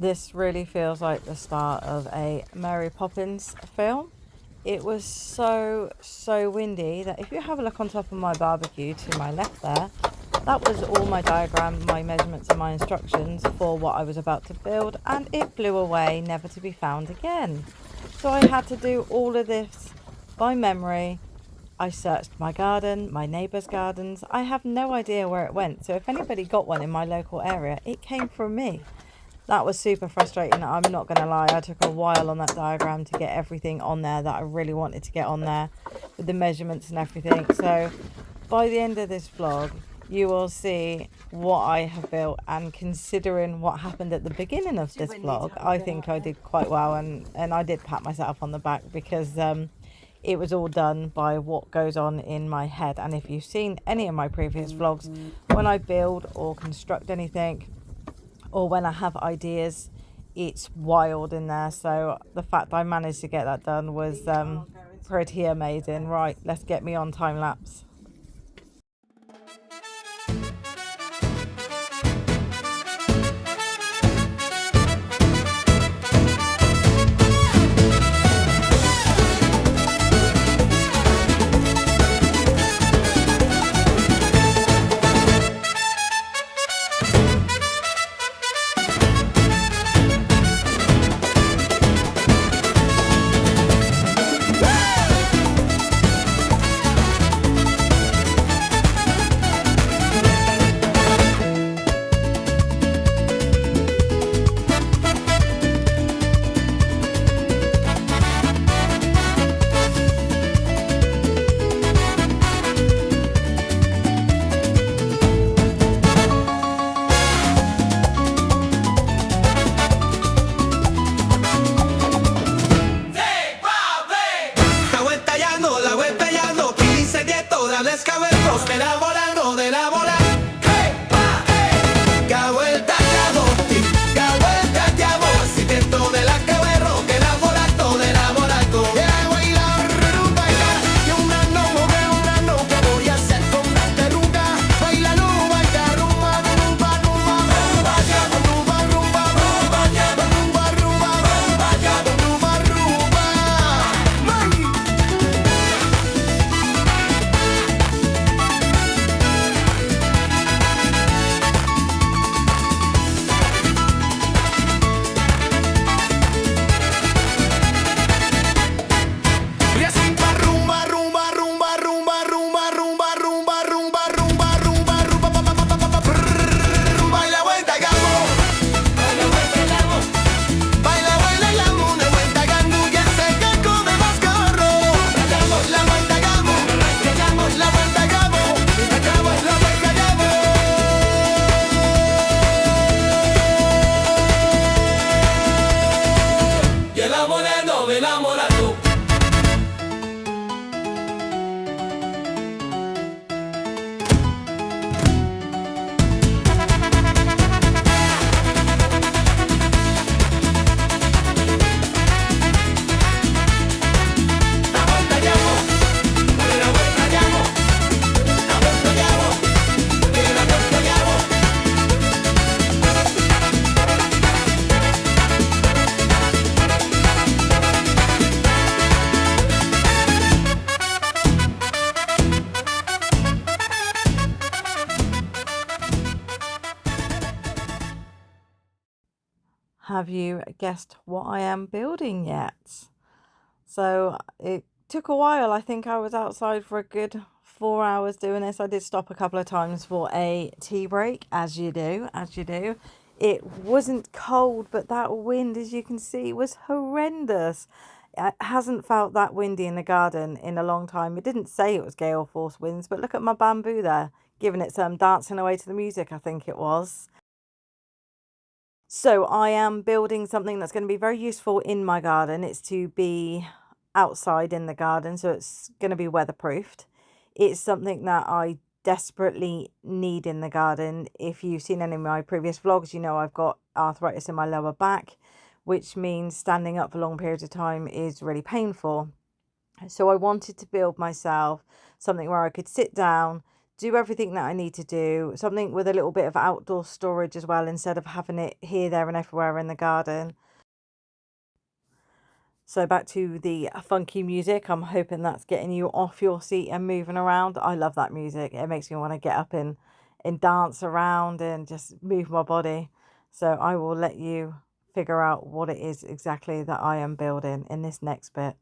This really feels like the start of a Mary Poppins film. It was so windy that if you have a look on top of my barbecue to my left there, that was all my diagram, my measurements and my instructions for what I was about to build, and it blew away, never to be found again. So I had to do all of this by memory. I searched my garden, my neighbours' gardens. I have no idea where it went. So if anybody got one in my local area, it came from me. That was super frustrating. I'm not going to lie. I took a while on that diagram to get everything on there that I really wanted to get on there with the measurements and everything. So by the end of this vlog, you will see what I have built, and considering what happened at the beginning of this vlog, I think I did quite well, and I did pat myself on the back because it was all done by what goes on in my head. And if you've seen any of my previous vlogs, when I build or construct anything, or when I have ideas, it's wild in there. So the fact I managed to get that done was pretty amazing. Right, let's get me on time lapse. Have you guessed what I am building yet? So it took a while. I think I was outside for a good 4 hours doing this. I did stop a couple of times for a tea break, as you do. It wasn't cold, but that wind, as you can see, was horrendous. It hasn't felt that windy in the garden in a long time. It didn't say it was gale force winds, but look at my bamboo there, giving it some dancing away to the music, I think it was. So I am building something that's going to be very useful in my garden. It's to be outside in the garden, so it's going to be weatherproofed. It's something that I desperately need in the garden. If you've seen any of my previous vlogs, you know I've got arthritis in my lower back, which means standing up for long periods of time is really painful. So I wanted to build myself something where I could sit down, do everything that I need to do. Something with a little bit of outdoor storage as well, instead of having it here, there, and everywhere in the garden. So back to the funky music. I'm hoping that's getting you off your seat and moving around. I love that music. It makes me want to get up and dance around and just move my body. So I will let you figure out what it is exactly that I am building in this next bit.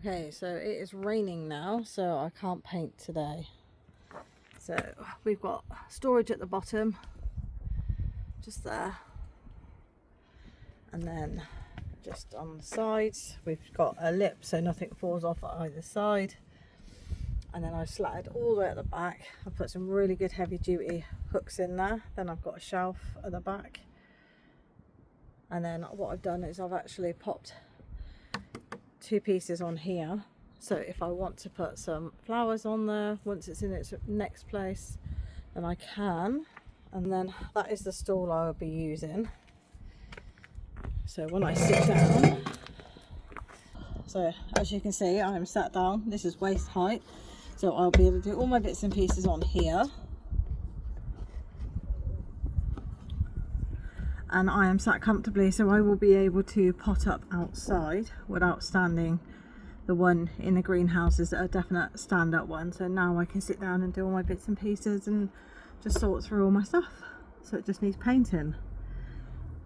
Okay, so it is raining now, so I can't paint today. So we've got storage at the bottom, just there. And then just on the sides, we've got a lip so nothing falls off at either side. And then I've slatted all the way at the back. I've put some really good heavy duty hooks in there. Then I've got a shelf at the back. And then what I've done is I've actually popped 2 pieces on here, so if I want to put some flowers on there once it's in its next place, then I can. And then that is the stool I'll be using. So when I sit down, so as you can see, I'm sat down. This is waist height, so I'll be able to do all my bits and pieces on here. And I am sat comfortably, so I will be able to pot up outside without standing. The one in the greenhouse is a definite stand-up one, so now I can sit down and do all my bits and pieces and just sort through all my stuff. So it just needs painting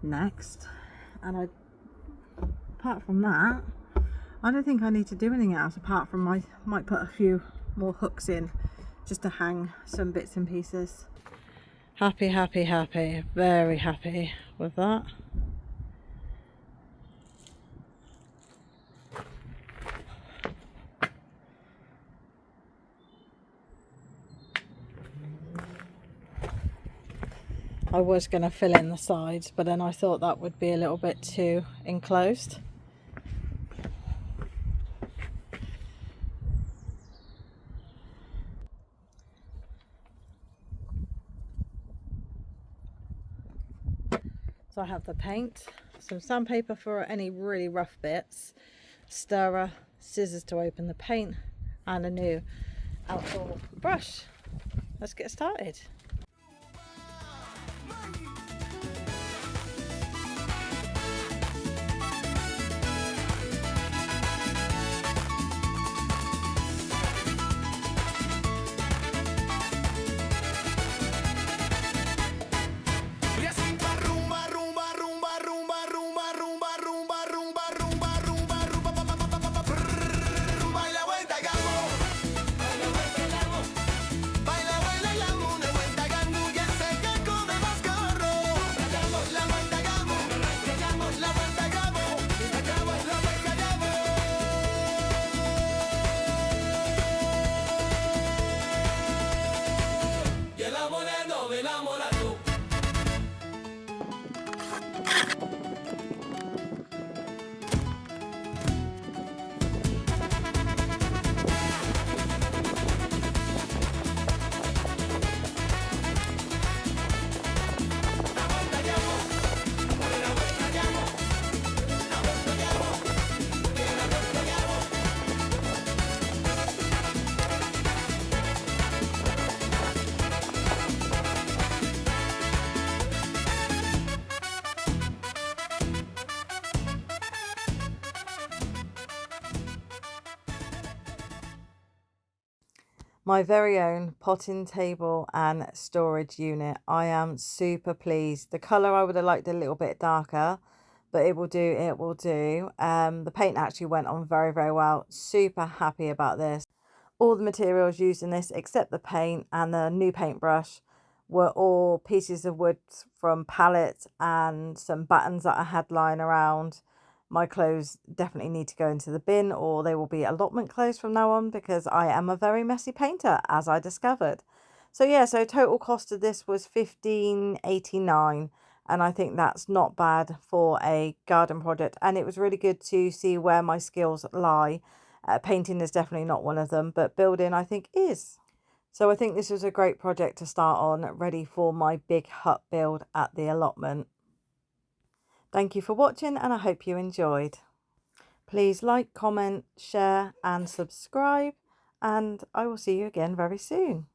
next. And apart from that, I don't think I need to do anything else, apart from I might put a few more hooks in just to hang some bits and pieces. Happy, happy, happy, very happy with that. I was going to fill in the sides, but then I thought that would be a little bit too enclosed. So I have the paint, some sandpaper for any really rough bits, stirrer, scissors to open the paint, and a new outdoor brush. Let's get started. Baila, baila, la mona, vuelta My very own potting table and storage unit. I am super pleased. The colour I would have liked a little bit darker, but it will do, it will do. The paint actually went on very, very well. Super happy about this. All the materials used in this, except the paint and the new paintbrush, were all pieces of wood from pallets and some buttons that I had lying around. My clothes definitely need to go into the bin, or they will be allotment clothes from now on, because I am a very messy painter, as I discovered. So yeah, so total cost of this was $15.89, and I think that's not bad for a garden project. And it was really good to see where my skills lie. Painting is definitely not one of them, but building I think is. So I think this was a great project to start on, ready for my big hut build at the allotment. Thank you for watching, and I hope you enjoyed. Please like, comment, share and subscribe, and I will see you again very soon.